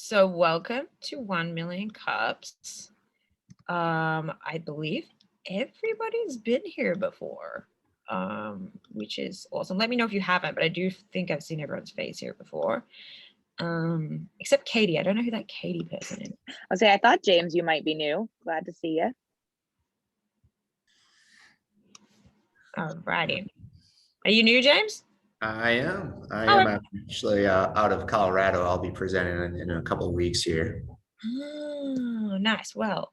So welcome to 1 Million Cups. I believe everybody's been here before, which is awesome. Let me know if you haven't, but I do think I've seen everyone's face here before. Except Katie. I don't know who that Katie person is. I'll say, I thought, James, you might be new. Glad to see you. Alrighty. Are you new, James? I am. I'm actually out of Colorado. I'll be presenting in a couple of weeks here. Oh, nice. Well,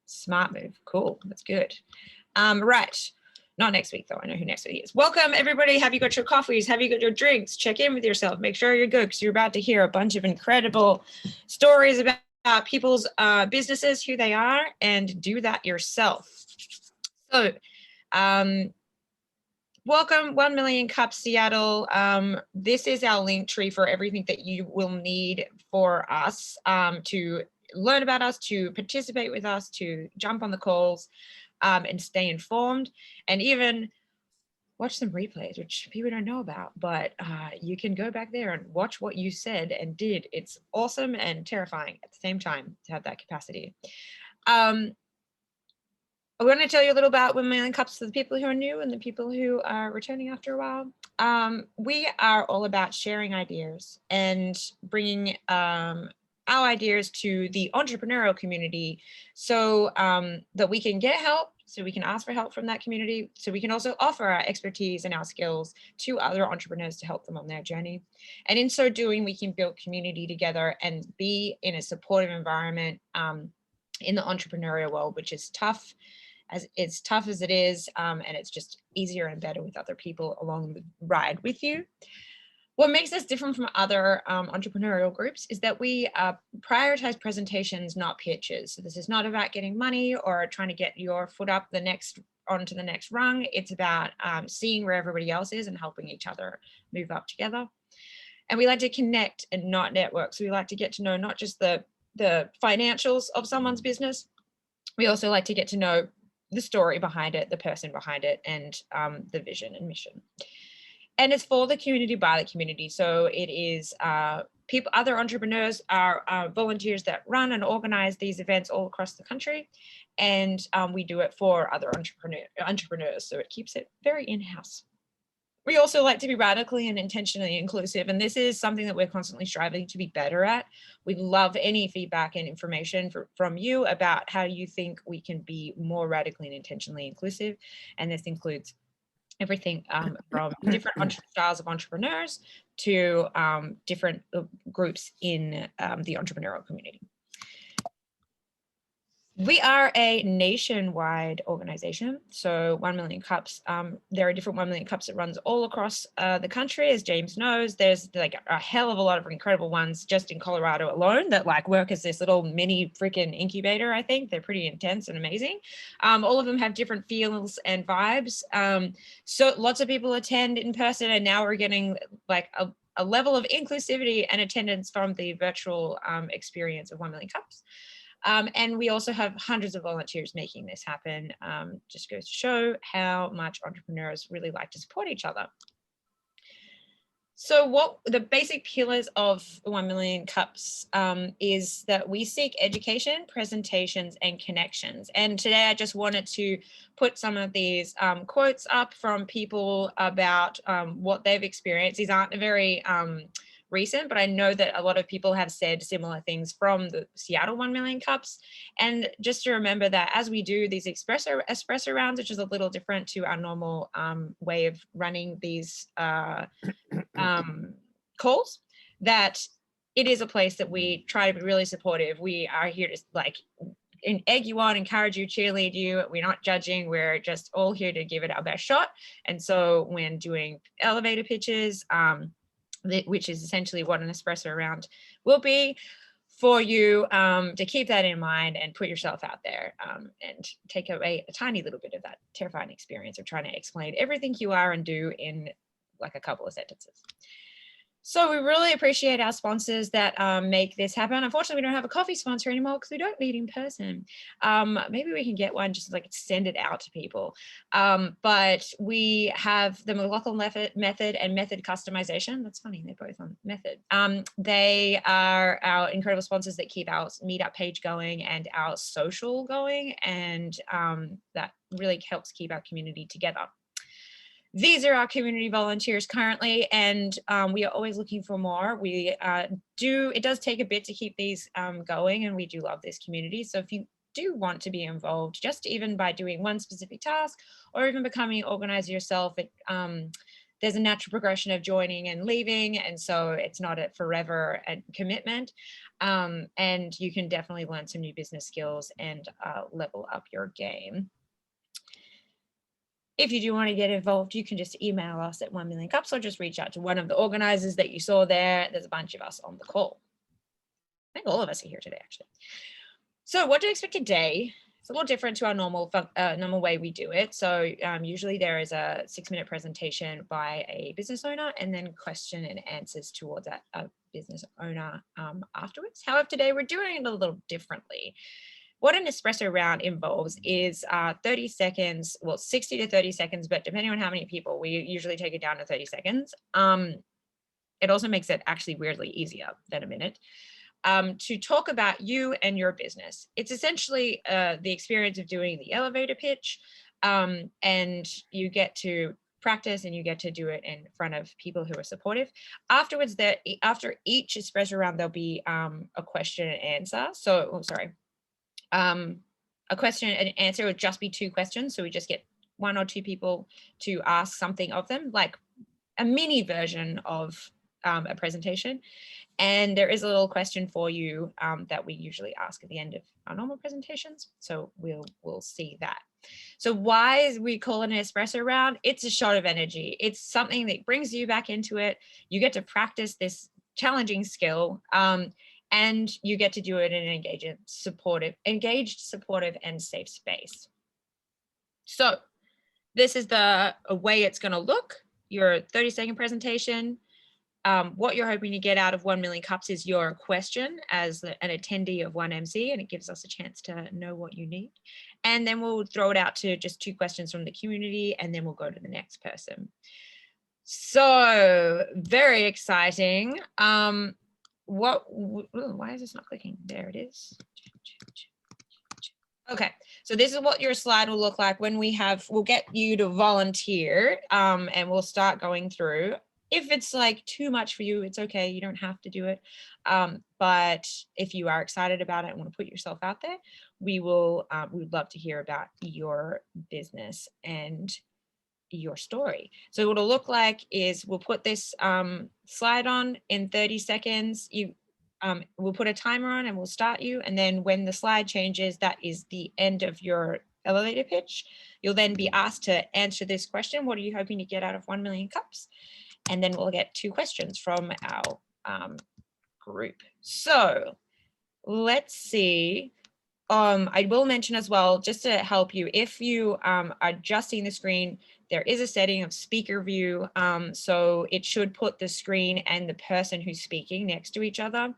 smart move. Cool. That's good. Right. Not next week, though. I know who next week is. Welcome, everybody. Have you got your coffees? Have you got your drinks? Check in with yourself. Make sure you're good because you're about to hear a bunch of incredible stories about people's businesses, who they are, and do that yourself. So, welcome, 1 Million Cups Seattle. This is our link tree for everything that you will need for us to learn about us, to participate with us, to jump on the calls and stay informed, and even watch some replays, which people don't know about, but you can go back there and watch what you said and did. It's awesome and terrifying at the same time to have that capacity. I'm going to tell you a little about 1 Million Cups for the people who are new and the people who are returning after a while. We are all about sharing ideas and bringing our ideas to the entrepreneurial community so that we can get help, so we can ask for help from that community, so we can also offer our expertise and our skills to other entrepreneurs to help them on their journey. And in so doing, we can build community together and be in a supportive environment in the entrepreneurial world, which is tough. As it's tough as it is, and it's just easier and better with other people along the ride with you. What makes us different from other entrepreneurial groups is that we prioritize presentations, not pitches. So this is not about getting money or trying to get your foot up onto the next rung. It's about seeing where everybody else is and helping each other move up together. And we like to connect and not network. So we like to get to know not just the financials of someone's business. We also like to get to know the story behind it, the person behind it, and the vision and mission. And it's for the community, by the community. So it is people, other entrepreneurs are volunteers that run and organize these events all across the country. And we do it for other entrepreneurs. So it keeps it very in-house. We also like to be radically and intentionally inclusive, and this is something that we're constantly striving to be better at. We love any feedback and information from you about how you think we can be more radically and intentionally inclusive, and this includes everything from different styles of entrepreneurs to different groups in the entrepreneurial community. We are a nationwide organization, so 1 Million Cups. There are different 1 Million Cups that runs all across the country. As James knows, there's like a hell of a lot of incredible ones just in Colorado alone that like work as this little mini freaking incubator. I think they're pretty intense and amazing. All of them have different feels and vibes. So lots of people attend in person, and now we're getting like a level of inclusivity and attendance from the virtual experience of 1 Million Cups. And we also have hundreds of volunteers making this happen. Just goes to show how much entrepreneurs really like to support each other. So what the basic pillars of 1 Million Cups is that we seek education, presentations, and connections. And today I just wanted to put some of these quotes up from people about what they've experienced. These aren't very recent, but I know that a lot of people have said similar things from the Seattle 1 Million Cups. And just to remember that as we do these espresso rounds, which is a little different to our normal way of running these calls, that it is a place that we try to be really supportive. We are here to like egg you on, encourage you, cheerlead you. We're not judging. We're just all here to give it our best shot. And so when doing elevator pitches, which is essentially what an espresso round will be, for you to keep that in mind and put yourself out there and take away a tiny little bit of that terrifying experience of trying to explain everything you are and do in like a couple of sentences. So we really appreciate our sponsors that make this happen. Unfortunately, we don't have a coffee sponsor anymore because we don't meet in person. Maybe we can get one, just like send it out to people. But we have the Mclaughlin method and method customization. That's funny, they're both on method. They are our incredible sponsors that keep our meetup page going and our social going, and that really helps keep our community together. These are our community volunteers currently, and we are always looking for more. It does take a bit to keep these going, and we do love this community. So if you do want to be involved, just even by doing one specific task or even becoming an organizer yourself, there's a natural progression of joining and leaving, and so it's not a forever commitment. And you can definitely learn some new business skills and level up your game. If you do want to get involved, you can just email us at 1 Million Cups or just reach out to one of the organizers that you saw there. There's a bunch of us on the call. I think all of us are here today, actually. So what to expect today? It's a little different to our normal way we do it. So usually there is a 6-minute presentation by a business owner and then question and answers towards that business owner afterwards. However, today we're doing it a little differently. What an espresso round involves is 30 seconds, well, 60 to 30 seconds, but depending on how many people, we usually take it down to 30 seconds. It also makes it actually weirdly easier than a minute to talk about you and your business. It's essentially the experience of doing the elevator pitch, and you get to practice and you get to do it in front of people who are supportive. Afterwards, after each espresso round, there'll be a question and answer. So, a question and answer would just be 2 questions. So we just get 1 or 2 people to ask something of them, like a mini version of a presentation. And there is a little question for you that we usually ask at the end of our normal presentations. So we'll see that. So why we call it an espresso round? It's a shot of energy. It's something that brings you back into it. You get to practice this challenging skill. And you get to do it in an engaged, supportive, and safe space. So this is the way it's going to look. Your 30-second presentation. What you're hoping to get out of 1 Million Cups is your question as an attendee of 1MC, and it gives us a chance to know what you need. And then we'll throw it out to just 2 questions from the community, and then we'll go to the next person. So very exciting. Why is this not clicking? There it is. Okay, so this is what your slide will look like when we'll get you to volunteer, and we'll start going through. If it's like too much for you, it's okay, you don't have to do it. But if you are excited about it and want to put yourself out there, we'd love to hear about your business and your story. So what it'll look like is we'll put this slide on in 30 seconds. We'll put a timer on and we'll start you. And then when the slide changes, that is the end of your elevator pitch. You'll then be asked to answer this question. What are you hoping to get out of 1 Million Cups? And then we'll get 2 questions from our group. So let's see. I will mention as well, just to help you, if you are just seeing the screen, there is a setting of speaker view. So it should put the screen and the person who's speaking next to each other.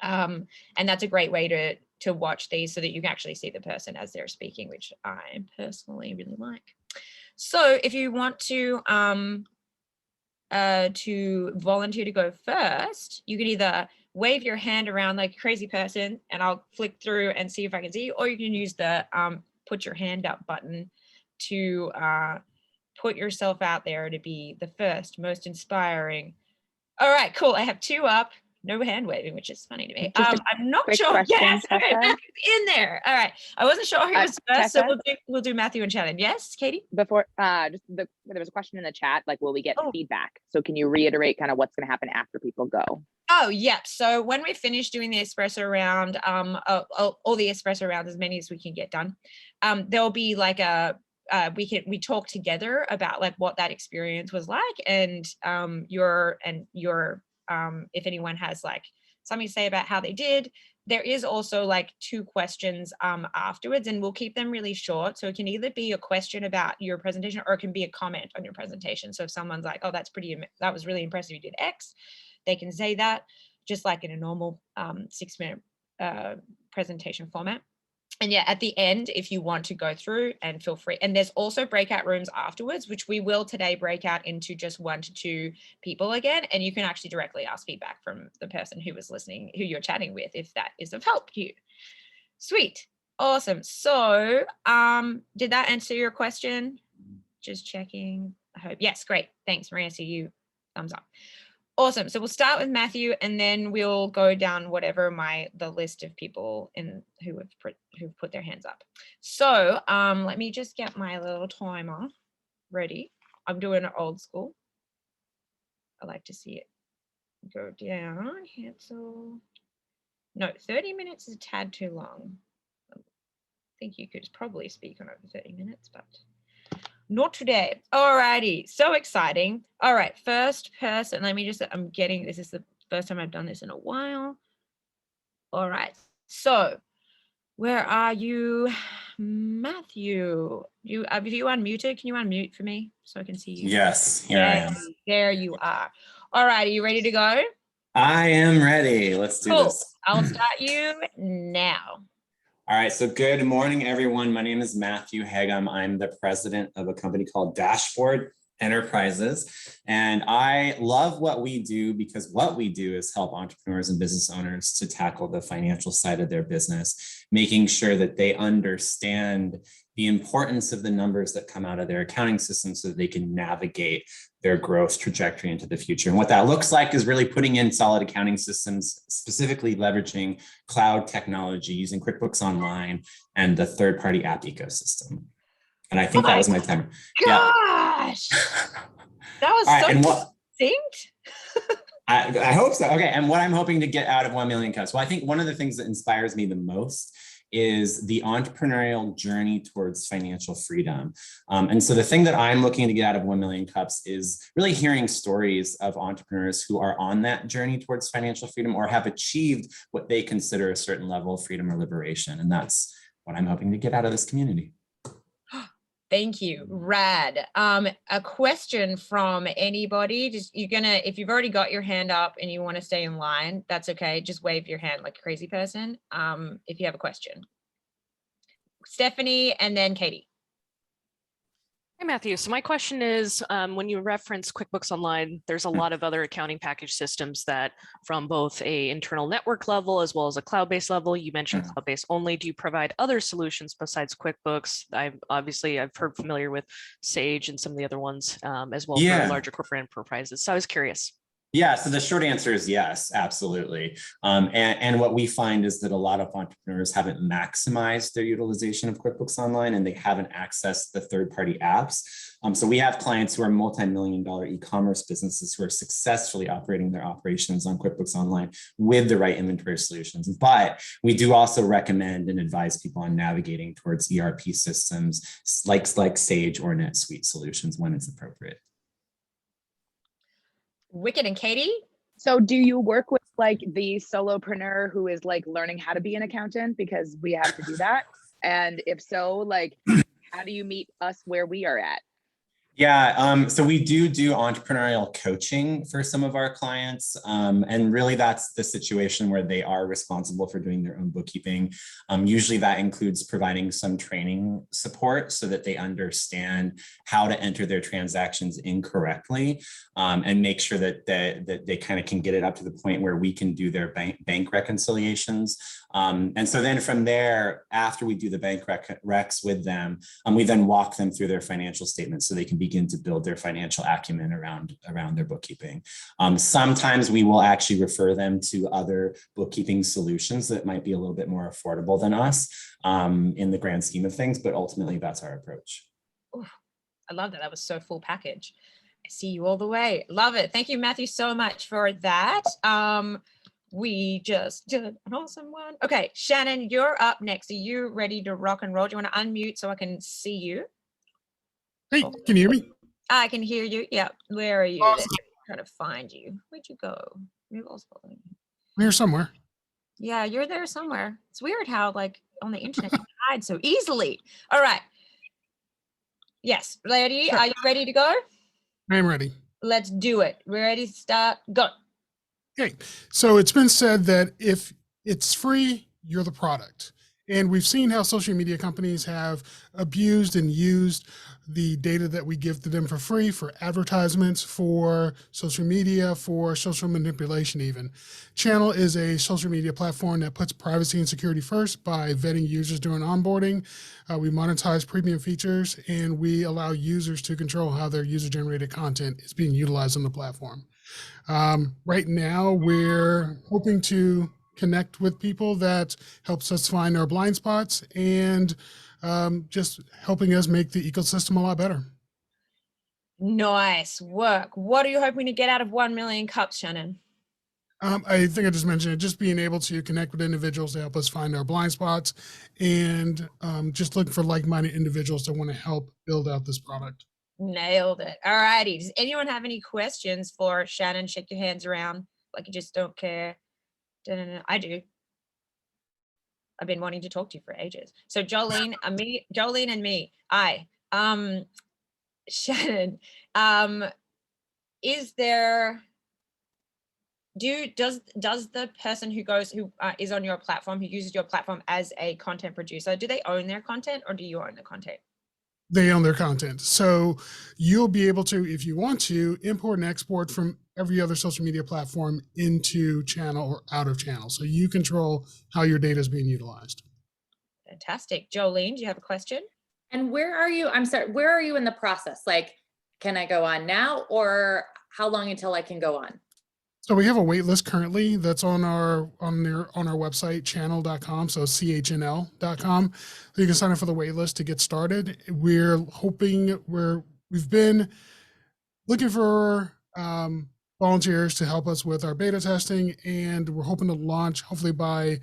And that's a great way to watch these so that you can actually see the person as they're speaking, which I personally really like. So if you want to volunteer to go first, you can either wave your hand around like a crazy person and I'll flick through and see if I can see you, or you can use the put your hand up button to put yourself out there to be the first, most inspiring. All right, cool. I have 2 up. No hand waving, which is funny to me. I'm not sure. Yes, okay, Matthew's in there. All right. I wasn't sure who was first, so we'll do Matthew and Shannon. Yes, Katie? Before, there was a question in the chat, like, will we get feedback? So can you reiterate kind of what's going to happen after people go? Oh, yeah. So when we finish doing the espresso round, all the espresso rounds, as many as we can get done, there'll be like we talk together about like what that experience was like, and your if anyone has like something to say about how they did. There is also like 2 questions afterwards, and we'll keep them really short. So it can either be a question about your presentation, or it can be a comment on your presentation. So if someone's like, oh, that was really impressive, you did X, they can say that just like in a normal 6-minute presentation format. And yeah, at the end, if you want to go through, and feel free. And there's also breakout rooms afterwards, which we will today break out into just 1 to 2 people again. And you can actually directly ask feedback from the person who was listening, who you're chatting with, if that is of help to you. Sweet. Awesome. So did that answer your question? Just checking. I hope. Yes, great. Thanks, Maria. See you. Thumbs up. Awesome. So we'll start with Matthew, and then we'll go down whatever the list of people who've put their hands up. So let me just get my little timer ready. I'm doing it old school. I like to see it go down. Cancel. No, 30 minutes is a tad too long. I think you could probably speak on over 30 minutes, but not today. Alrighty, so exciting. All right, first person. This is the first time I've done this in a while. All right, so where are you, Matthew? Have you unmuted? Can you unmute for me so I can see you? Yes, here I am. There you are. All right, are you ready to go? I am ready. Let's do this. I'll start you now. All right, so good morning, everyone. My name is Matthew Hagum. I'm the president of a company called Dashboard Enterprises. And I love what we do, because what we do is help entrepreneurs and business owners to tackle the financial side of their business, making sure that they understand the importance of the numbers that come out of their accounting system so that they can navigate their growth trajectory into the future. And what that looks like is really putting in solid accounting systems, specifically leveraging cloud technology, using QuickBooks Online and the third-party app ecosystem. And I think that was my timer. Gosh, that was so succinct. I hope so. Okay, and what I'm hoping to get out of 1 Million Cups. Well, I think one of the things that inspires me the most is the entrepreneurial journey towards financial freedom. And so the thing that I'm looking to get out of 1 Million Cups is really hearing stories of entrepreneurs who are on that journey towards financial freedom, or have achieved what they consider a certain level of freedom or liberation. And that's what I'm hoping to get out of this community. Thank you. Rad. A question from anybody. If you've already got your hand up and you want to stay in line, that's okay. Just wave your hand like a crazy person. If you have a question. Stephanie, and then Katie. Hi, Matthew. So my question is, when you reference QuickBooks Online, there's a lot of other accounting package systems that, from both a internal network level as well as a cloud-based level, you mentioned cloud-based only. Do you provide other solutions besides QuickBooks? I've heard familiar with Sage and some of the other ones as well for larger corporate enterprises. So I was curious. Yeah, so the short answer is yes, absolutely. And what we find is that a lot of entrepreneurs haven't maximized their utilization of QuickBooks Online, and they haven't accessed the third-party apps. So we have clients who are multi-million-dollar e-commerce businesses who are successfully operating their operations on QuickBooks Online with the right inventory solutions. But we do also recommend and advise people on navigating towards ERP systems like Sage or NetSuite solutions when it's appropriate. Wicked. And Katie? So do you work with like the solopreneur who is like learning how to be an accountant? Because we have to do that. And if so, like, how do you meet us where we are at? Yeah, so we do entrepreneurial coaching for some of our clients. And really that's the situation where they are responsible for doing their own bookkeeping. Usually that includes providing some training support so that they understand how to enter their transactions incorrectly, and make sure that they kind of can get it up to the point where we can do their bank reconciliations. And so then from there, after we do the bank recs with them, we then walk them through their financial statements so they can begin to build their financial acumen around their bookkeeping. Sometimes we will actually refer them to other bookkeeping solutions that might be a little bit more affordable than us in the grand scheme of things, but ultimately that's our approach. Ooh, I love that. That was so full package. I see you all the way. Love it. Thank you, Matthew, so much for that. We just did an awesome one. Okay, Shannon, you're up next. Are you ready to rock and roll? Do you want to unmute so I can see you? Hey, can you hear me? I can hear you. Yeah. Where are you? Awesome. Trying to find you. Where'd you go? Move all spot. I'm here somewhere. Yeah, you're there somewhere. It's weird how like on the internet you hide so easily. All right. Yes, lady, Sure. are you ready to go? I'm ready. Let's do it. We're ready to start. Go. Okay. So it's been said that if it's free, you're the product. And we've seen how social media companies have abused and used the data that we give to them for free for advertisements, for social media, for social manipulation even. Channel is a social media platform that puts privacy and security first by vetting users during onboarding. We monetize premium features, and we allow users to control how their user-generated content is being utilized on the platform. Right now, we're hoping to connect with people that helps us find our blind spots and just helping us make the ecosystem a lot better. Nice work. What are you hoping to get out of 1 million cups, Shannon? I think I just mentioned it, just being able to connect with individuals to help us find our blind spots and just look for like-minded individuals that want to help build out this product. Nailed it. All righty. Does anyone have any questions for Shannon? Shake your hands around like you just don't care. I do. I've been wanting to talk to you for ages. So Jolene and me. Shannon, is there, does the person who is on your platform, who uses your platform as a content producer, do they own their content or do you own the content? They own their content. So you'll be able to, if you want to, import and export from every other social media platform into channel or out of channel. So you control how your data is being utilized. Fantastic. Jolene, do you have a question? And where are you? I'm sorry, where are you in the process? Like, can I go on now, or how long until I can go on? So we have a wait list currently that's on our website, channel.com, so CHNL.com. So you can sign up for the wait list to get started. We're hoping we've been looking for volunteers to help us with our beta testing, and we're hoping to launch hopefully by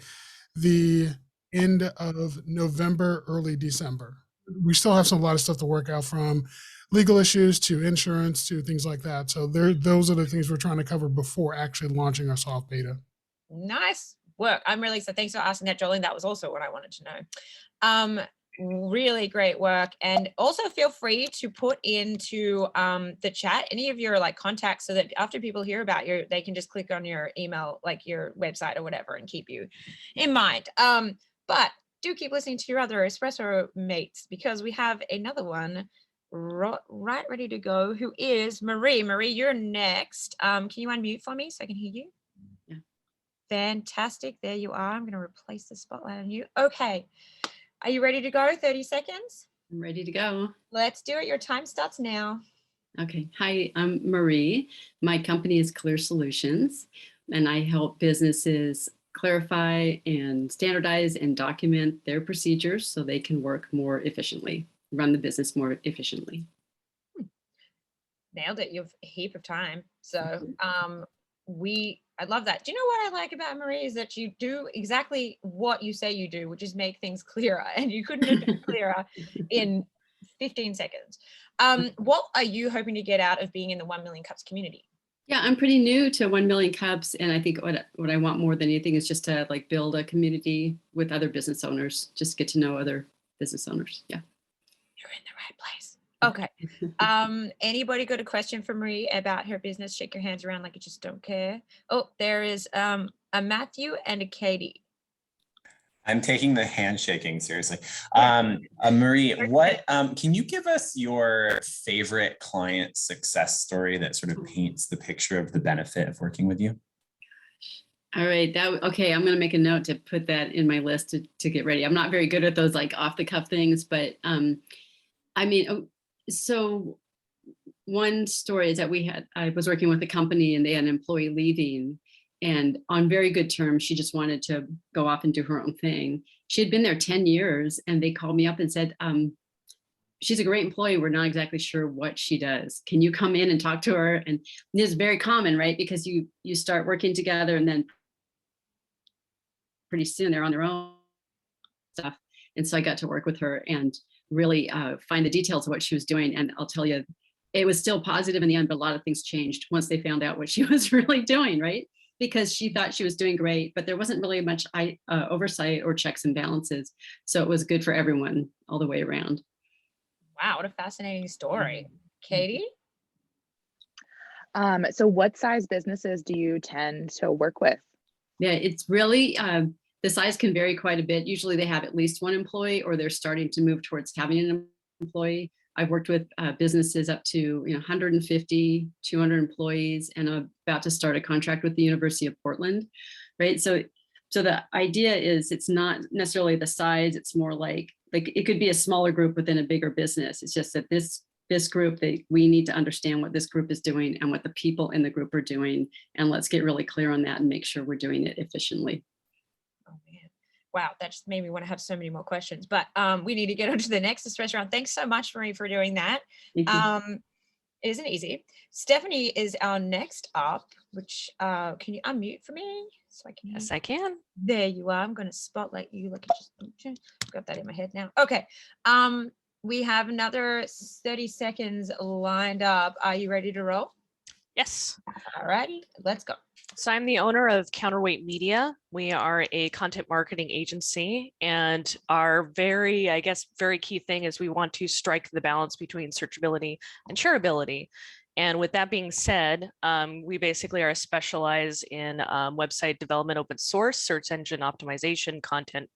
the end of November, early December. We still have a lot of stuff to work out, from legal issues to insurance to things like that. So those are the things we're trying to cover before actually launching our soft beta. Nice work. I'm really excited. Thanks for asking that, Jolene. That was also what I wanted to know. Really great work. And also feel free to put into the chat any of your like contacts, so that after people hear about you, they can just click on your email, like your website or whatever, and keep you in mind. But do keep listening to your other Espresso mates, because we have another one right ready to go, who is Marie. Marie, you're next. Can you unmute for me so I can hear you? Yeah. Fantastic. There you are. I'm going to replace the spotlight on you. Okay. Are you ready to go? 30 seconds. I'm ready to go. Let's do it. Your time starts now. Okay. Hi, I'm Marie. My company is Clear Solutions, and I help businesses clarify and standardize and document their procedures so they can work more efficiently, run the business more efficiently. Nailed it. You have a heap of time. So I love that. Do you know what I like about Marie is that you do exactly what you say you do, which is make things clearer, and you couldn't have been clearer in 15 seconds. What are you hoping to get out of being in the 1 Million Cups community? Yeah, I'm pretty new to 1 Million Cups, and I think what I want more than anything is just to like build a community with other business owners, just get to know other business owners. Yeah. You're in the right place. Okay. Anybody got a question for Marie about her business? Shake your hands around like you just don't care. Oh, there is a Matthew and a Katie. I'm taking the handshaking seriously. Marie, what can you give us your favorite client success story that sort of paints the picture of the benefit of working with you? All right. Okay. I'm going to make a note to put that in my list to get ready. I'm not very good at those like off the cuff things, but I mean, so one story is that I was working with a company and they had an employee leaving, and on very good terms, she just wanted to go off and do her own thing. She had been there 10 years and they called me up and said, she's a great employee. We're not exactly sure what she does. Can you come in and talk to her? And this is very common, right? Because you start working together and then pretty soon they're on their own stuff. And so I got to work with her and really find the details of what she was doing. And I'll tell you, it was still positive in the end, but a lot of things changed once they found out what she was really doing, right? because she thought she was doing great, but there wasn't really much oversight or checks and balances. So it was good for everyone all the way around. Wow, what a fascinating story. Katie? So what size businesses do you tend to work with? Yeah, it's really, the size can vary quite a bit. Usually they have at least one employee, or they're starting to move towards having an employee. I've worked with businesses up to 150, 200 employees, and I'm about to start a contract with the University of Portland, right? So the idea is it's not necessarily the size, it's more like it could be a smaller group within a bigger business. It's just that this group, we need to understand what this group is doing and what the people in the group are doing, and let's get really clear on that and make sure we're doing it efficiently. Oh man, wow, that just made me want to have so many more questions, but we need to get on to the next Espresso round. Thanks so much, Marie, for doing that. Thank you. It isn't easy. Stephanie is our next up, which can you unmute for me so I can? Yes, I can. There you are. I'm going to spotlight you. Like, just got that in my head now. Okay. We have another 30 seconds lined up. Are you ready to roll? Yes. All righty, let's go. So I'm the owner of Counterweight Media. We are a content marketing agency, and our very key thing is we want to strike the balance between searchability and shareability. And with that being said, we basically are specialized in website development, open source, search engine optimization, content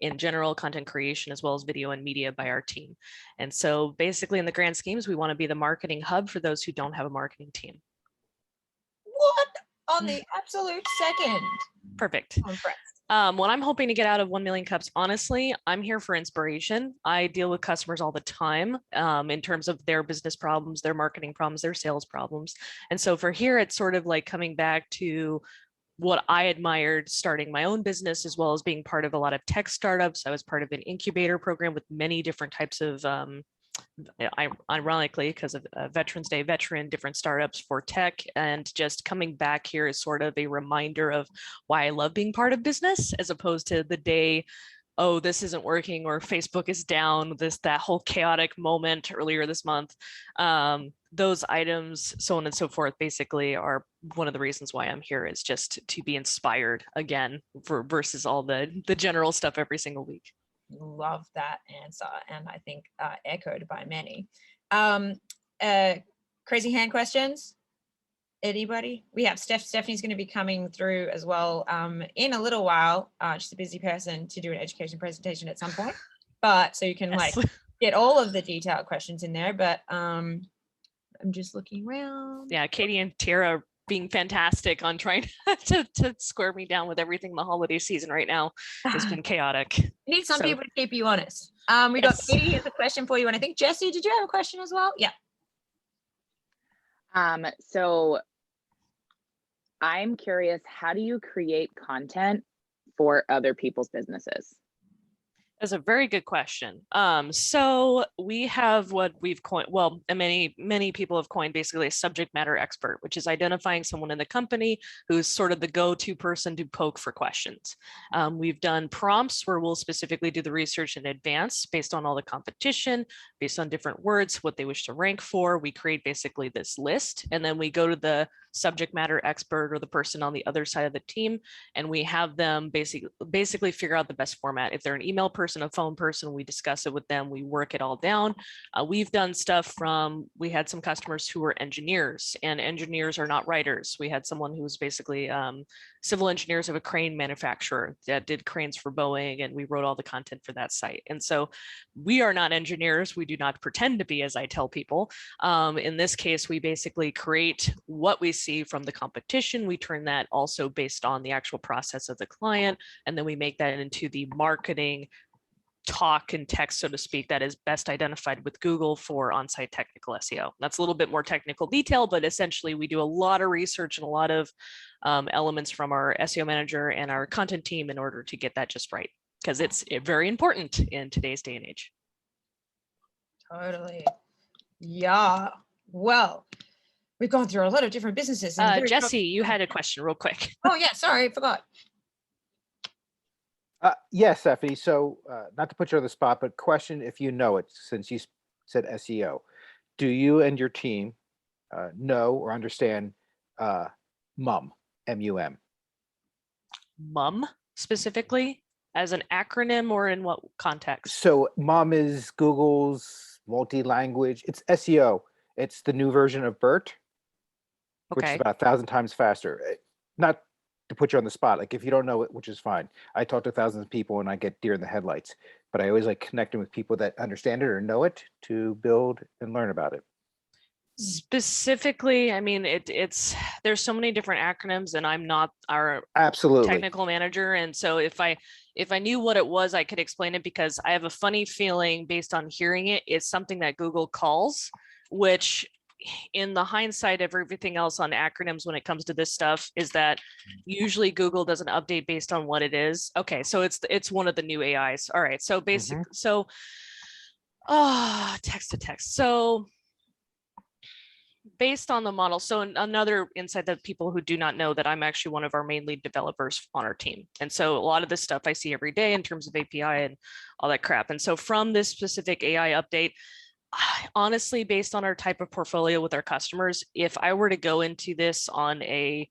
in general, content creation, as well as video and media by our team. And so basically in the grand schemes, we want to be the marketing hub for those who don't have a marketing team. What? On the absolute second. Perfect. I'm impressed. What I'm hoping to get out of 1 million cups, honestly, I'm here for inspiration. I deal with customers all the time in terms of their business problems, their marketing problems, their sales problems. And so for here, it's sort of like coming back to what I admired starting my own business, as well as being part of a lot of tech startups. I was part of an incubator program with many different types of ironically, because of Veterans Day different startups for tech, and just coming back here is sort of a reminder of why I love being part of business, as opposed to the day, oh, this isn't working, or Facebook is down, that whole chaotic moment earlier this month. Those items, so on and so forth, basically are one of the reasons why I'm here, is just to be inspired again versus all the general stuff every single week. Love that answer, and I think echoed by many. Crazy hand questions? Anybody? We have Stephanie's going to be coming through as well in a little while. She's a busy person to do an education presentation at some point, but so you can Yes. like get all of the detailed questions in there. But I'm just looking around. Yeah, Katie and Tara being fantastic on trying to square me down with everything the holiday season right now has been chaotic. You need some people to keep you honest. We got Katie has a question for you, and I think Jesse, did you have a question as well? Yeah. So I'm curious, how do you create content for other people's businesses? That's a very good question. So we have what we've coined, well, and many people have coined basically a subject matter expert, which is identifying someone in the company who's sort of the go-to person to poke for questions. We've done prompts where we'll specifically do the research in advance based on all the competition, based on different words, what they wish to rank for. We create basically this list, and then we go to the subject matter expert or the person on the other side of the team, and we have them basically figure out the best format. If they're an email person, a phone person, we discuss it with them, we work it all down. We've done stuff we had some customers who were engineers, and engineers are not writers. We had someone who was basically civil engineers of a crane manufacturer that did cranes for Boeing, and we wrote all the content for that site. And so we are not engineers. We do not pretend to be, as I tell people. In this case, we basically create what we see from the competition. We turn that also based on the actual process of the client, and then we make that into the marketing talk and text, so to speak, that is best identified with Google for on-site technical SEO. That's a little bit more technical detail, but essentially we do a lot of research and a lot of elements from our SEO manager and our content team in order to get that just right, because it's very important in today's day and age. Totally. Yeah. Well, we've gone through a lot of different businesses. Jesse, you had a question real quick. Oh yeah, sorry, I forgot. Yes, Stephanie. So not to put you on the spot, but question if you know it, since you said SEO. Do you and your team know or understand MUM, M-U-M? MUM specifically as an acronym, or in what context? So MOM is Google's multi-language. It's SEO. It's the new version of BERT, which is Okay. about 1,000 times faster. Not to put you on the spot, like if you don't know it, which is fine. I talk to thousands of people and I get deer in the headlights, but I always like connecting with people that understand it or know it to build and learn about it. Specifically, I mean, it's there's so many different acronyms, and I'm not our Absolutely. technical manager. And so if I knew what it was, I could explain it, because I have a funny feeling based on hearing it, it's something that Google calls, which in the hindsight of everything else on acronyms when it comes to this stuff is that usually Google doesn't update based on what it is. Okay, so it's one of the new AIs. All right, so basic, so text to text. So based on the model, so another insight that people who do not know, that I'm actually one of our main lead developers on our team. And so a lot of this stuff I see every day in terms of API and all that crap. And so from this specific AI update, honestly, based on our type of portfolio with our customers, if I were to go into this on a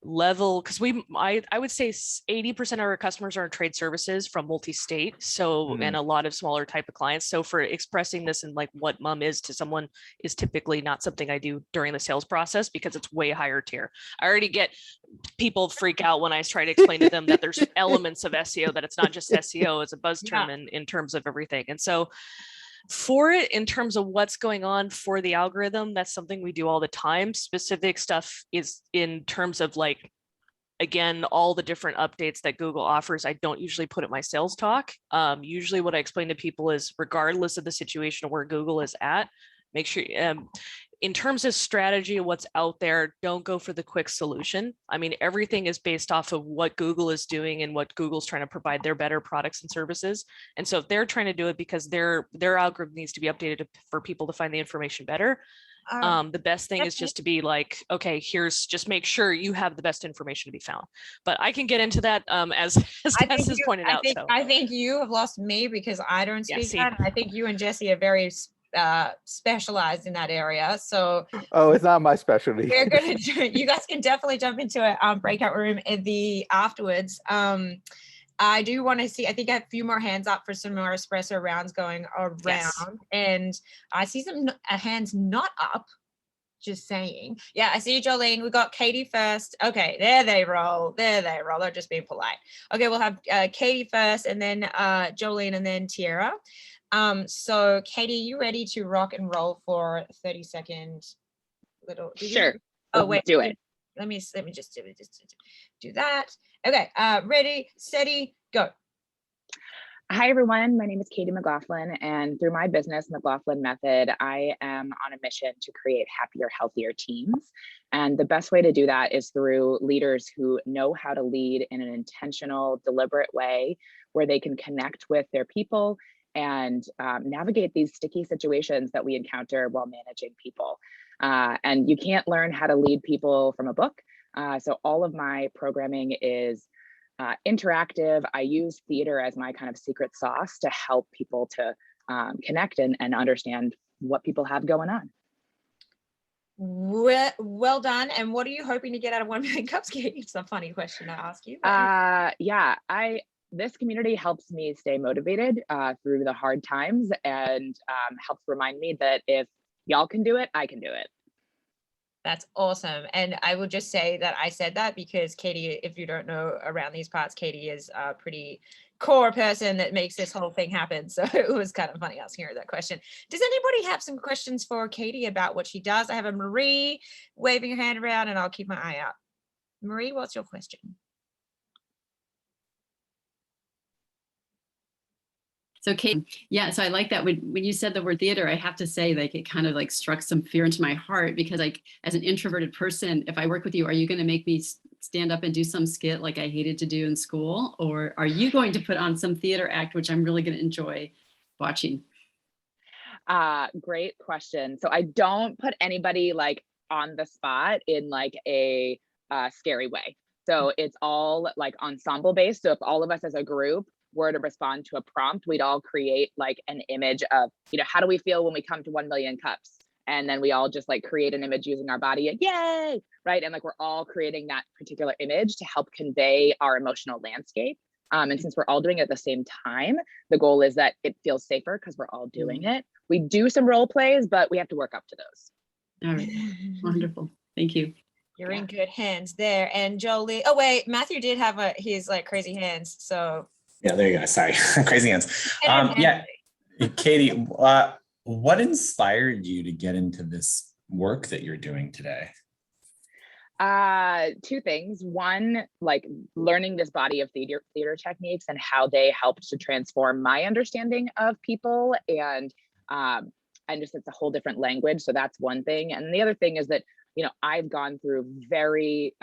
level, because I would say 80% of our customers are in trade services from multi-state, so and a lot of smaller type of clients. So for expressing this and like what MUM is to someone is typically not something I do during the sales process, because it's way higher tier. I already get people freak out when I try to explain to them that there's elements of SEO, that it's not just SEO as a buzz term in terms of everything. And so for it, in terms of what's going on for the algorithm, that's something we do all the time. Specific stuff is in terms of like, again, all the different updates that Google offers, I don't usually put in my sales talk. Usually what I explain to people is, regardless of the situation where Google is at, make sure in terms of strategy of what's out there, don't go for the quick solution. I mean, everything is based off of what Google is doing and what Google's trying to provide their better products and services. And so if they're trying to do it because their algorithm needs to be updated for people to find the information better, the best thing is just to be like, okay, just make sure you have the best information to be found. But I can get into that as Tess has pointed out. I think you have lost me because I don't speak that. I think you and Jesse are very specialized in that area. So it's not my specialty. We're gonna you guys can definitely jump into a breakout room in the afterwards. I do want to see, I think I have a few more hands up for some more espresso rounds going around. And I see some hands not up, just saying. Yeah, I see you, Jolene. We got Katie first. Okay, there they roll. They're just being polite. Okay, we'll have Katie first, and then Jolene, and then Tiara. So Katie, you ready to rock and roll for 30 seconds? Sure. Oh, wait. Do it. Let me just do that. Okay, ready, steady, go. Hi, everyone. My name is Katie Mclaughlin, and through my business, Mclaughlin Method, I am on a mission to create happier, healthier teams. And the best way to do that is through leaders who know how to lead in an intentional, deliberate way, where they can connect with their people and navigate these sticky situations that we encounter while managing people. And you can't learn how to lead people from a book. So all of my programming is interactive. I use theater as my kind of secret sauce to help people to connect and understand what people have going on. Well done. And what are you hoping to get out of 1 million cups, Katie? It's a funny question to ask you. This community helps me stay motivated through the hard times, and helps remind me that if y'all can do it, I can do it. That's awesome. And I will just say that I said that because Katie, if you don't know around these parts, Katie is a pretty core person that makes this whole thing happen. So it was kind of funny asking her that question. Does anybody have some questions for Katie about what she does? I have a Marie waving her hand around, and I'll keep my eye out. Marie, what's your question? So Kate, so I like that when you said the word theater, I have to say, like, it kind of like struck some fear into my heart, because like, as an introverted person, if I work with you, are you going to make me stand up and do some skit like I hated to do in school? Or are you going to put on some theater act, which I'm really going to enjoy watching? Great question. So I don't put anybody like on the spot in like a scary way. So it's all like ensemble based. So if all of us as a group were to respond to a prompt, we'd all create like an image of, how do we feel when we come to 1 million cups? And then we all just like create an image using our body, and yay, right? And like we're all creating that particular image to help convey our emotional landscape. And since we're all doing it at the same time, the goal is that it feels safer because we're all doing it. We do some role plays, but we have to work up to those. All right, wonderful. Thank you. You're in good hands there. And Jolie, oh wait, Matthew did have his like crazy hands. So Yeah, there you go. Sorry, crazy hands. Yeah, Katie, what inspired you to get into this work that you're doing today? Two things. One, like learning this body of theater techniques and how they helped to transform my understanding of people, and just it's a whole different language. So that's one thing. And the other thing is that, you know, I've gone through very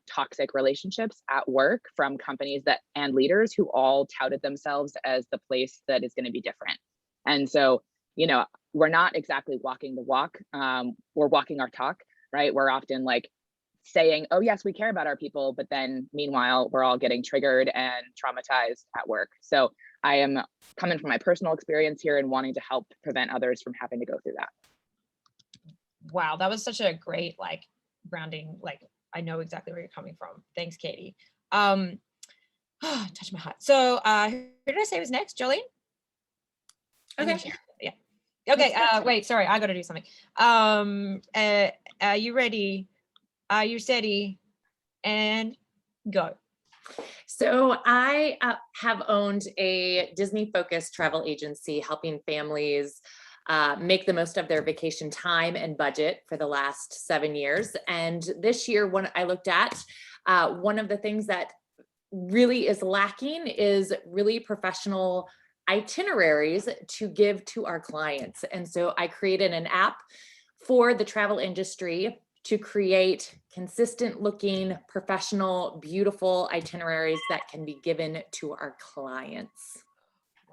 toxic relationships at work from companies and leaders who all touted themselves as the place that is going to be different. And so, you know, we're not exactly walking the walk, we're walking our talk, right? We're often like saying, oh yes, we care about our people, but then meanwhile, we're all getting triggered and traumatized at work. So I am coming from my personal experience here and wanting to help prevent others from having to go through that. Wow, that was such a great like grounding. Like I know exactly where you're coming from. Thanks, Katie. Touch my heart. So who did I say was next? Jolene? Okay. Yeah. Okay. Wait, sorry, I gotta do something. Are you ready? Are you steady? And go. So I have owned a Disney-focused travel agency helping families make the most of their vacation time and budget for the last 7 years. And this year, when I looked at, one of the things that really is lacking is really professional itineraries to give to our clients. And so I created an app for the travel industry to create consistent looking, professional, beautiful itineraries that can be given to our clients.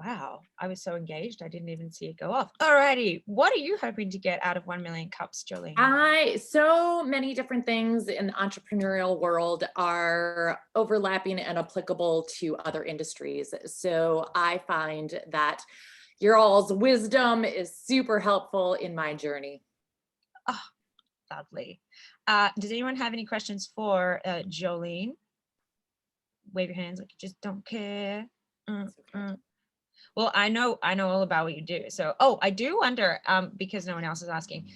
Wow, I was so engaged, I didn't even see it go off. Alrighty, what are you hoping to get out of 1 million cups, Jolene? So many different things in the entrepreneurial world are overlapping and applicable to other industries. So I find that your all's wisdom is super helpful in my journey. Oh, lovely. Does anyone have any questions for Jolene? Wave your hands like you just don't care. Well, I know all about what you do. So, I do wonder, because no one else is asking,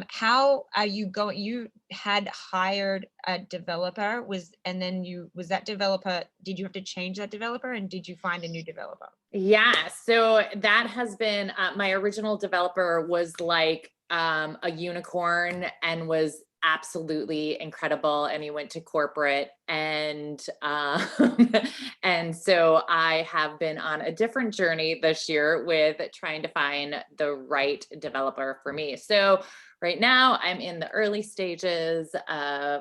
how are you going? You had hired a developer, was that developer, did you have to change that developer, and did you find a new developer? Yeah, so that has been, my original developer was like a unicorn and was absolutely incredible, and he went to corporate, and and so I have been on a different journey this year with trying to find the right developer for me. So right now I'm in the early stages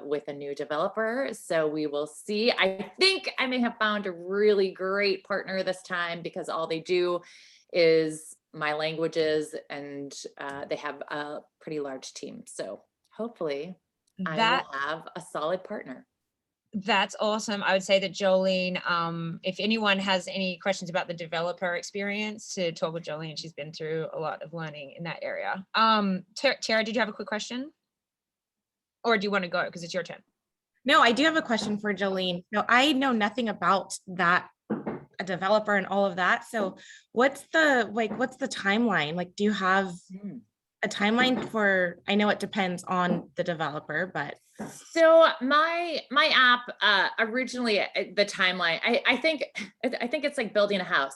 with a new developer, so we will see. I think I may have found a really great partner this time, because all they do is my languages, and they have a pretty large team. So hopefully I will have a solid partner. That's awesome. I would say that Jolene, if anyone has any questions about the developer experience, to talk with Jolene. She's been through a lot of learning in that area. Tara, did you have a quick question? Or do you want to go? Because it's your turn. No, I do have a question for Jolene. So I know nothing about that, a developer and all of that. So what's the timeline? Like, do you have a timeline for, I know it depends on the developer, but. So my app, originally the timeline, I think it's like building a house.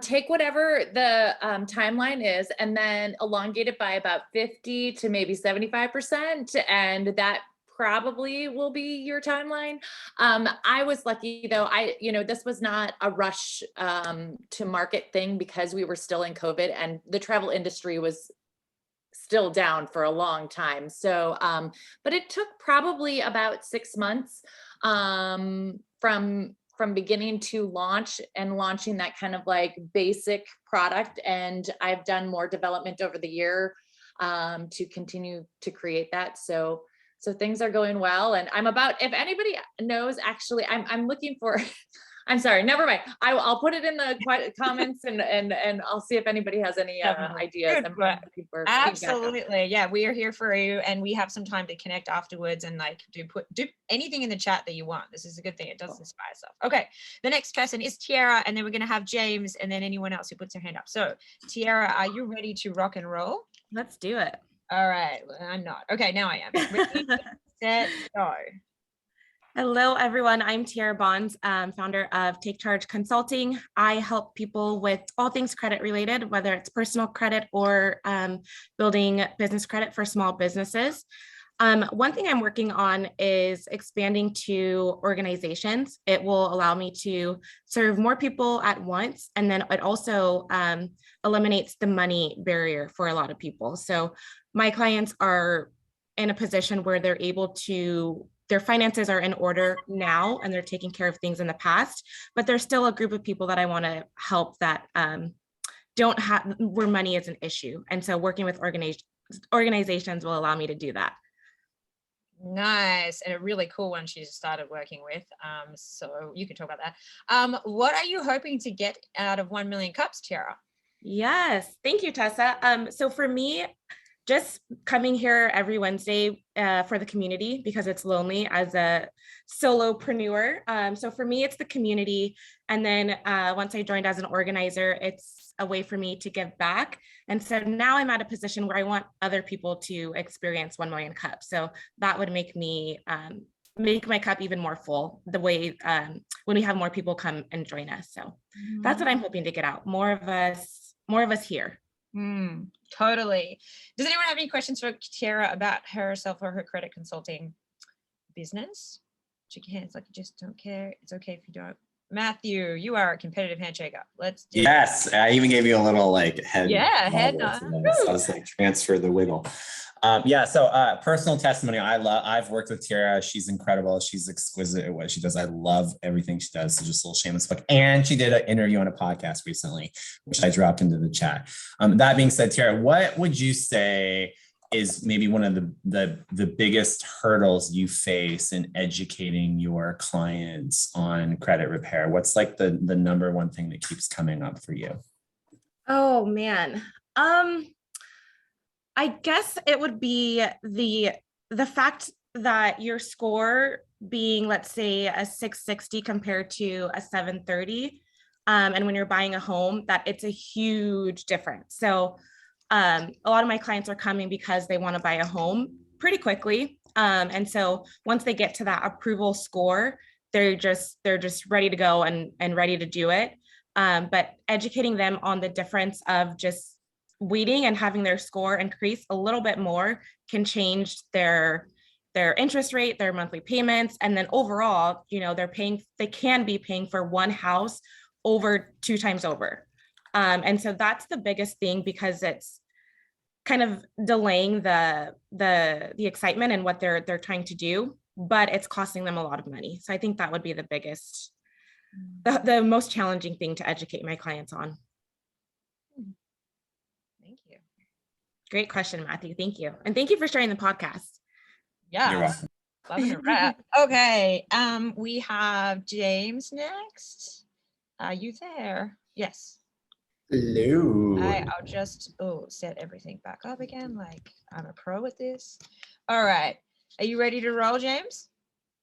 Take whatever the timeline is, and then elongate it by about 50 to maybe 75%. And that probably will be your timeline. I was lucky though. This was not a rush to market thing, because we were still in COVID and the travel industry was still down for a long time. So, but it took probably about 6 months from beginning to launch, and launching that kind of like basic product. And I've done more development over the year to continue to create that. So things are going well. And if anybody knows, actually, I'm looking for, I'm sorry, never mind. I'll put it in the comments and I'll see if anybody has any ideas. Good, I'm but looking for feedback on that. absolutely. Yeah, we are here for you, and we have some time to connect afterwards and like do anything in the chat that you want. This is a good thing. It does inspire stuff. Okay, the next person is Tiara, and then we're gonna have James, and then anyone else who puts their hand up. So Tiara, are you ready to rock and roll? Let's do it. All right, well, I'm not. Okay, now I am. Ready, set, go. Hello, everyone. I'm Tiara Bonds, founder of Take Charge Consulting. I help people with all things credit related, whether it's personal credit or building business credit for small businesses. One thing I'm working on is expanding to organizations. It will allow me to serve more people at once, and then it also eliminates the money barrier for a lot of people. So my clients are in a position where they're able to, their finances are in order now, and they're taking care of things in the past, but there's still a group of people that I want to help that don't have, where money is an issue. And so working with organizations will allow me to do that. Nice, and a really cool one she started working with. So you can talk about that. What are you hoping to get out of 1 Million Cups, Tiara? Yes, thank you, Tessa. So for me, just coming here every Wednesday for the community, because it's lonely as a solopreneur. So for me, it's the community. And then once I joined as an organizer, it's a way for me to give back. And so now I'm at a position where I want other people to experience 1 Million Cups. So that would make me make my cup even more full, the way when we have more people come and join us. So that's what I'm hoping to get out. More of us here. Totally. Does anyone have any questions for Tiara about herself or her credit consulting business? Check your hands like you just don't care. It's okay if you don't. Matthew, you are a competitive handshaker. Let's do Yes, it. I even gave you a little like head. Yeah, head nod. So I was like transfer the wiggle. So personal testimonial. I've worked with Tiara. She's incredible. She's exquisite at what she does. I love everything she does. So just a little shameless plug. And she did an interview on a podcast recently, which I dropped into the chat. That being said, Tiara, what would you say is maybe one of the biggest hurdles you face in educating your clients on credit repair? What's like the number one thing that keeps coming up for you? Oh man. I guess it would be the fact that your score being, let's say, a 660 compared to a 730. And when you're buying a home, that it's a huge difference. So a lot of my clients are coming because they want to buy a home pretty quickly. And so once they get to that approval score, they're just ready to go and ready to do it. But educating them on the difference of just waiting and having their score increase a little bit more can change their interest rate, their monthly payments, and then overall, they can be paying for one house over 2 times over. And so that's the biggest thing, because it's kind of delaying the excitement and what they're trying to do, but it's costing them a lot of money. So I think that would be the biggest, the most challenging thing to educate my clients on. Thank you. Great question, Matthew. Thank you. And thank you for sharing the podcast. Yeah. You're welcome. Loving a wrap. Okay. We have James next. Are you there? Yes. Hello. I'll just set everything back up again, like I'm a pro at this. All right. Are you ready to roll, James?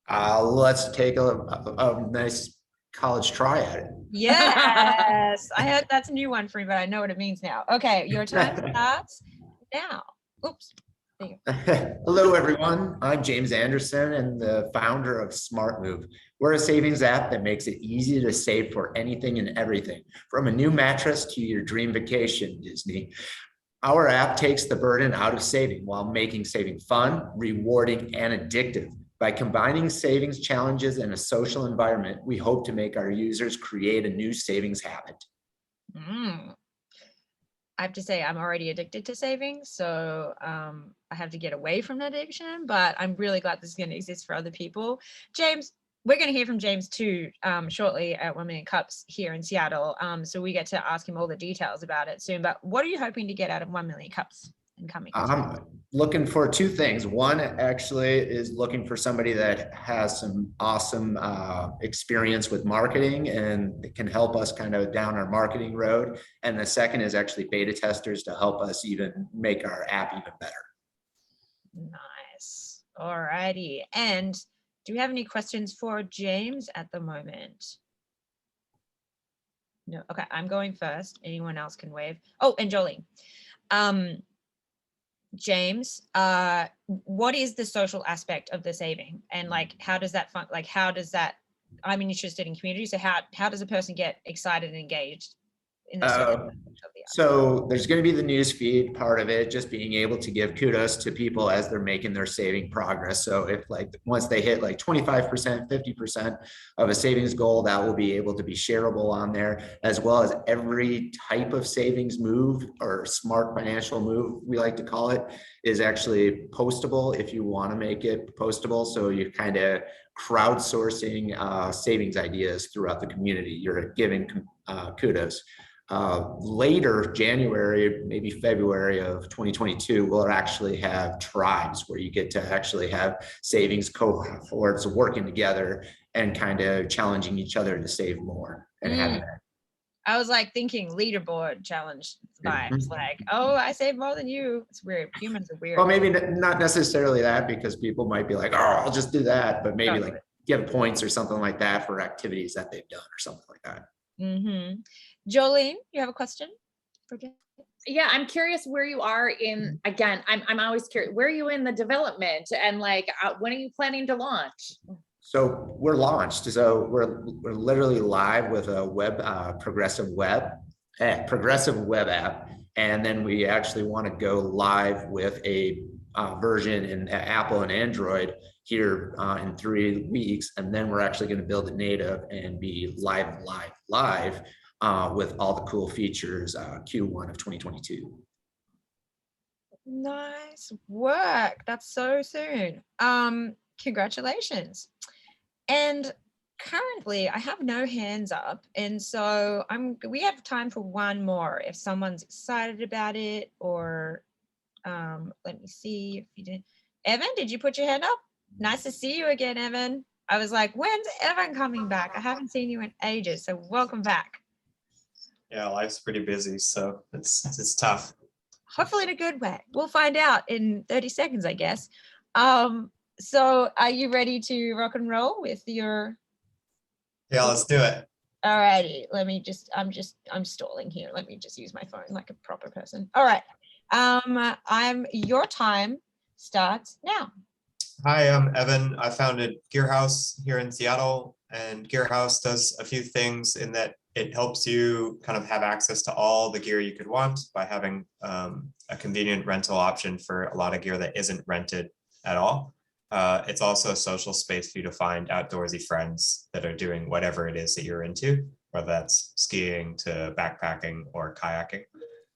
Let's take a nice college try at it. Yes. I heard that's a new one for me, but I know what it means now. Okay, your time starts now. Oops. There you go. Hello, everyone. I'm James Anderson and the founder of Smart Move. We're a savings app that makes it easy to save for anything and everything, from a new mattress to your dream vacation, Disney. Our app takes the burden out of saving while making saving fun, rewarding, and addictive. By combining savings challenges and a social environment, we hope to make our users create a new savings habit. I have to say, I'm already addicted to savings, so I have to get away from that addiction, but I'm really glad this is going to exist for other people. James, we're going to hear from James too shortly at 1 Million Cups here in Seattle, so we get to ask him all the details about it soon. But what are you hoping to get out of 1 Million Cups? and coming? I'm looking for two things. One actually is looking for somebody that has some awesome experience with marketing and can help us kind of down our marketing road. And the second is actually beta testers to help us even make our app even better. Nice. All righty. And do we have any questions for James at the moment? No. Okay, I'm going first. Anyone else can wave. Oh, and Jolene. James, what is the social aspect of the saving, and like how does that fun, like how does that, I'm interested in community, so how does a person get excited and engaged in the social aspect of the app? So there's going to be the news feed part of it, just being able to give kudos to people as they're making their saving progress. So if like once they hit like 25%, 50% of a savings goal, that will be able to be shareable on there, as well as every type of savings move or smart financial move, we like to call it, is actually postable if you want to make it postable. So you kind of crowdsourcing savings ideas throughout the community. You're giving kudos. Later January, maybe February of 2022, we'll actually have tribes where you get to actually have savings cohorts working together and kind of challenging each other to save more and having that. I was like thinking leaderboard challenge vibes, like, oh, I save more than you. It's weird. Humans are weird. Well, maybe not necessarily that, because people might be like, oh, I'll just do that, but maybe like give points or something like that for activities that they've done or something like that. Mm-hmm. Jolene, you have a question for James? Yeah, I'm curious where you are in, again, I'm always curious, where are you in the development, and like, when are you planning to launch? So we're launched. So we're literally live with a web progressive web app, and then we actually want to go live with a version in Apple and Android here in 3 weeks, and then we're actually going to build it native and be live with all the cool features Q1 of 2022. Nice work. That's so soon. Congratulations. And currently I have no hands up, and so we have time for one more if someone's excited about it, or let me see if you did. Evan, did you put your hand up? Nice to see you again, Evan. I was like, when's Evan coming back? I haven't seen you in ages, so welcome back. Yeah, life's pretty busy, so it's tough. Hopefully in a good way. We'll find out in 30 seconds, I guess. So are you ready to rock and roll with your? Yeah, let's do it. All righty. Let me just, I'm stalling here. Let me just use my phone like a proper person. All right. Your time starts now. Hi, I'm Evan. I founded Gear House here in Seattle, and Gear House does a few things in that it helps you kind of have access to all the gear you could want by having a convenient rental option for a lot of gear that isn't rented at all. It's also a social space for you to find outdoorsy friends that are doing whatever it is that you're into, whether that's skiing to backpacking or kayaking.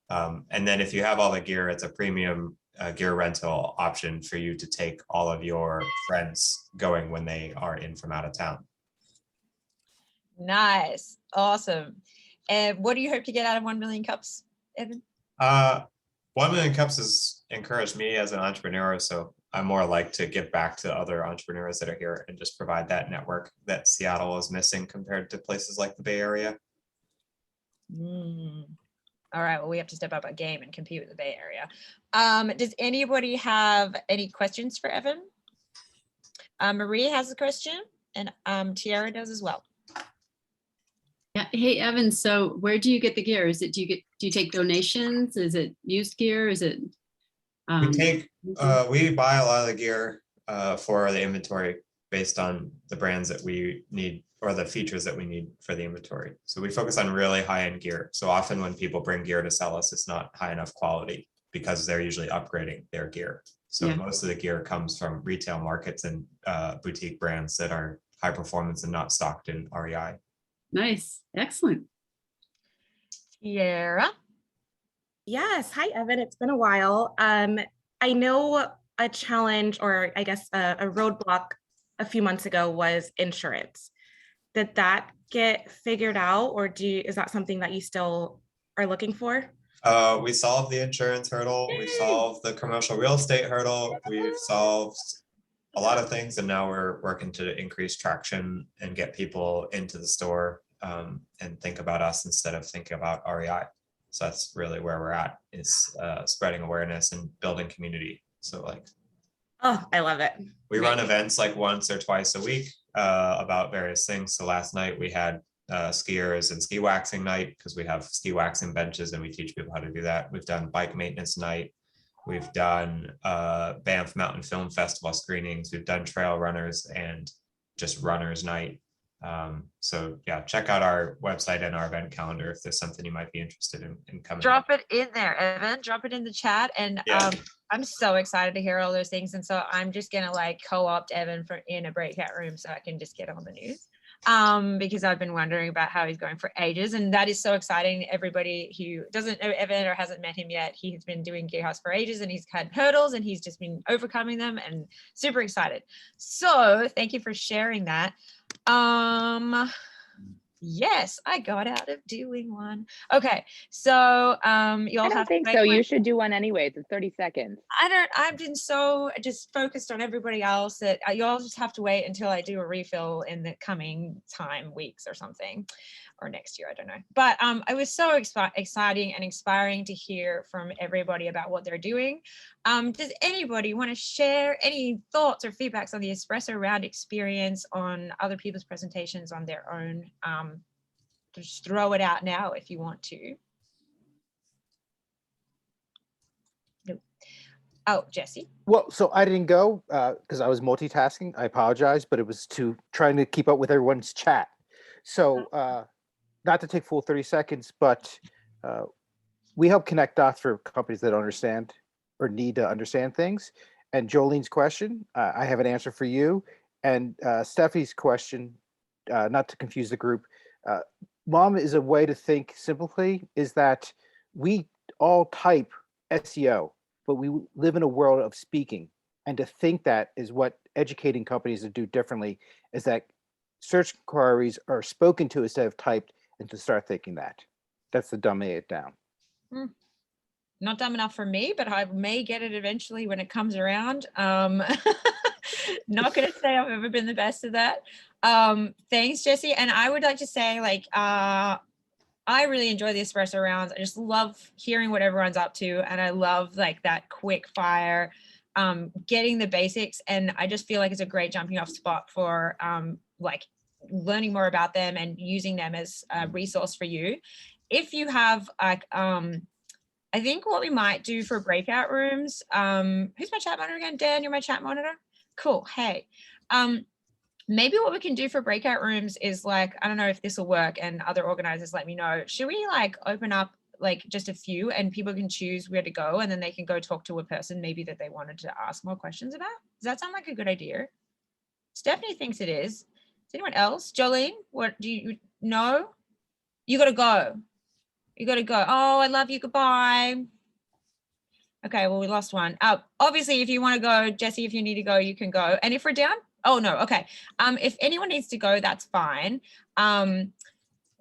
And then if you have all the gear, it's a premium gear rental option for you to take all of your friends going when they are in from out of town. Nice. Awesome. And what do you hope to get out of 1 million cups, Evan? 1 million cups has encouraged me as an entrepreneur, so I'm more like to give back to other entrepreneurs that are here and just provide that network that Seattle is missing compared to places like the Bay Area. All right, well, we have to step up our game and compete with the Bay Area. Does anybody have any questions for Evan? Marie has a question, and Tiara does as well. Yeah. Hey, Evan, so where do you get the gear? Is it, do you take donations? Is it used gear? Is it? We buy a lot of the gear for the inventory based on the brands that we need or the features that we need for the inventory. So we focus on really high-end gear. So often when people bring gear to sell us, it's not high enough quality because they're usually upgrading their gear. So most of the gear comes from retail markets and boutique brands that are high performance and not stocked in REI. Nice. Excellent. Tiara? Yes. Hi, Evan. It's been a while. I know a challenge, or I guess a roadblock a few months ago was insurance. Did that get figured out, or is that something that you still are looking for? We solved the insurance hurdle. We solved the commercial real estate hurdle. We've solved a lot of things, and now we're working to increase traction and get people into the store and think about us instead of thinking about REI. So that's really where we're at, is spreading awareness and building community. So like, Oh, I love it. we run events like once or twice a week about various things. So last night we had skiers and ski waxing night, because we have ski waxing benches and we teach people how to do that. We've done bike maintenance night. We've done Banff Mountain Film Festival screenings. We've done trail runners and just runners night. So yeah, check out our website and our event calendar if there's something you might be interested in coming. Drop it in there, Evan. Drop it in the chat. And Yeah. I'm so excited to hear all those things. And so I'm just gonna like co-opt Evan in a breakout room so I can just get on the news. Because I've been wondering about how he's going for ages, and that is so exciting. Everybody who doesn't know Evan or hasn't met him yet, he has been doing Gear House for ages, and he's had hurdles and he's just been overcoming them, and super excited. So thank you for sharing that. Yes, I got out of doing one. Okay, so you all I don't have think to so. make You should do one anyways. It's 30 seconds. I've been so just focused on everybody else that you all just have to wait until I do a refill in the coming weeks or something, or next year, I don't know. But it was so exciting and inspiring to hear from everybody about what they're doing. Does anybody want to share any thoughts or feedbacks on the Espresso Round experience, on other people's presentations, on their own? Just throw it out now if you want to. Oh, Jesse. Well, so I didn't go because I was multitasking. I apologize, but it was trying to keep up with everyone's chat. So not to take full 30 seconds, but we help connect dots for companies that don't understand or need to understand things. And Jolene's question, I have an answer for you. And Steffi's question, not to confuse the group, Mom is a way to think simply, is that we all type SEO, but we live in a world of speaking. And to think that is what educating companies to do differently, is that search queries are spoken to instead of typed, and to start thinking that. That's the dumbing it down. Not dumb enough for me, but I may get it eventually when it comes around. Not gonna say I've ever been the best at that. Thanks, Jesse. And I would like to say, like, I really enjoy the Espresso Rounds. I just love hearing what everyone's up to, and I love like that quick fire, getting the basics. And I just feel like it's a great jumping off spot for like learning more about them and using them as a resource for you. If you have like, I think what we might do for breakout rooms, who's my chat monitor again? Dan, you're my chat monitor? Cool, hey. Maybe what we can do for breakout rooms is like, I don't know if this will work, and other organizers let me know. Should we like open up like just a few and people can choose where to go, and then they can go talk to a person maybe that they wanted to ask more questions about? Does that sound like a good idea? Stephanie thinks it is. Is anyone else? Jolene, what do you know? You got to go. You got to go. Oh, I love you. Goodbye. Okay, well, we lost one. Obviously, if you want to go, Jesse, if you need to go, you can go. And if we're down, oh no, okay. If anyone needs to go, that's fine.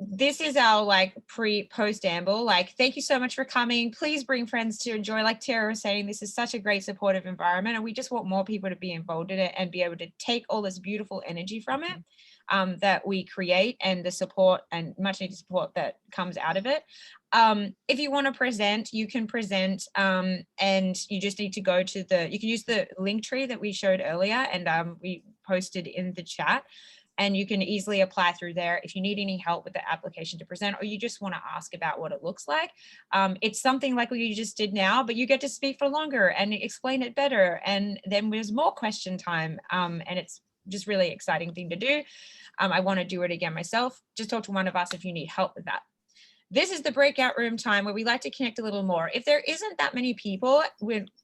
This is our like post amble. Like, thank you so much for coming. Please bring friends to enjoy. Like Tara was saying, this is such a great supportive environment, and we just want more people to be involved in it and be able to take all this beautiful energy from it that we create, and the support and much needed support that comes out of it. If you want to present, you can present, and you just need to go to you can use the link tree that we showed earlier, and we posted in the chat, and you can easily apply through there if you need any help with the application to present, or you just want to ask about what it looks like. It's something like what you just did now, but you get to speak for longer and explain it better, and then there's more question time, and it's just really exciting thing to do. I want to do it again myself. Just talk to one of us if you need help with that. This is the breakout room time where we like to connect a little more. If there isn't that many people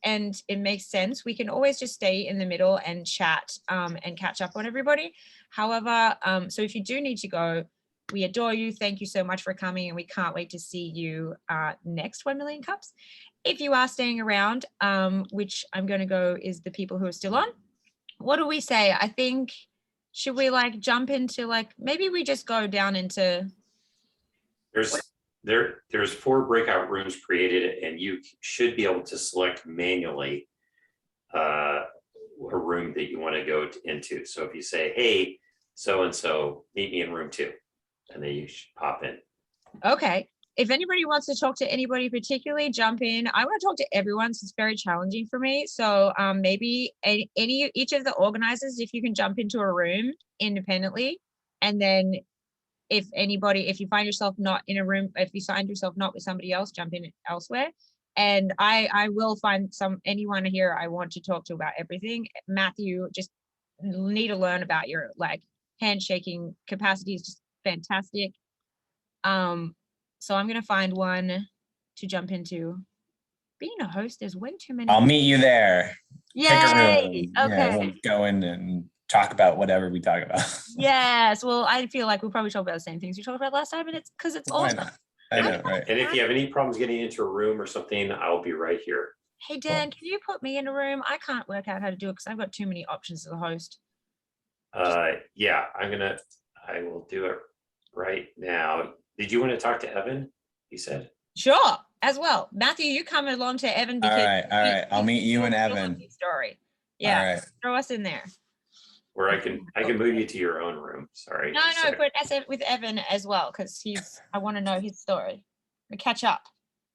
and it makes sense, we can always just stay in the middle and chat and catch up on everybody. However, so if you do need to go, we adore you. Thank you so much for coming, and we can't wait to see you next 1 Million Cups. If you are staying around, which I'm going to go is the people who are still on, what do we say? I think, should we like jump into like, maybe we just go down into... there's 4 breakout rooms created, and you should be able to select manually a room that you want to go into. So if you say, hey, so-and-so, meet me in room 2, and then you should pop in. Okay. If anybody wants to talk to anybody particularly, jump in. I want to talk to everyone, so it's very challenging for me. So maybe each of the organizers, if you can jump into a room independently, and then if you find yourself not in a room, if you find yourself not with somebody else, jump in elsewhere. And I will find anyone here I want to talk to about everything. Matthew, just need to learn about your like handshaking capacity is just fantastic. So I'm gonna find one to jump into. Being a host, there's way too many. I'll meet you there. Yay! Pick a room. Okay. Yeah, we'll go in and talk about whatever we talk about. Yes. Well, I feel like we'll probably talk about the same things we talked about last time, and it's because it's Why awesome. not? I know, right? And if you have any problems getting into a room or something, I'll be right here. Hey Dan, can you put me in a room? I can't work out how to do it because I've got too many options as a host. Yeah, I will do it right now. Did you want to talk to Evan? He said. Sure, as well. Matthew, you come along to Evan because All right. I'll meet you and Evan. Story. Yeah. All right. Throw us in there. Or I can move you to your own room. Sorry. No, put us with Evan as well because I want to know his story. We catch up.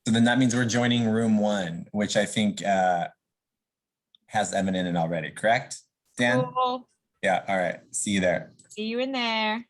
So then that means we're joining room 1, which I think has Evan in it already, correct? Dan? Cool. Yeah, all right. See you there. See you in there.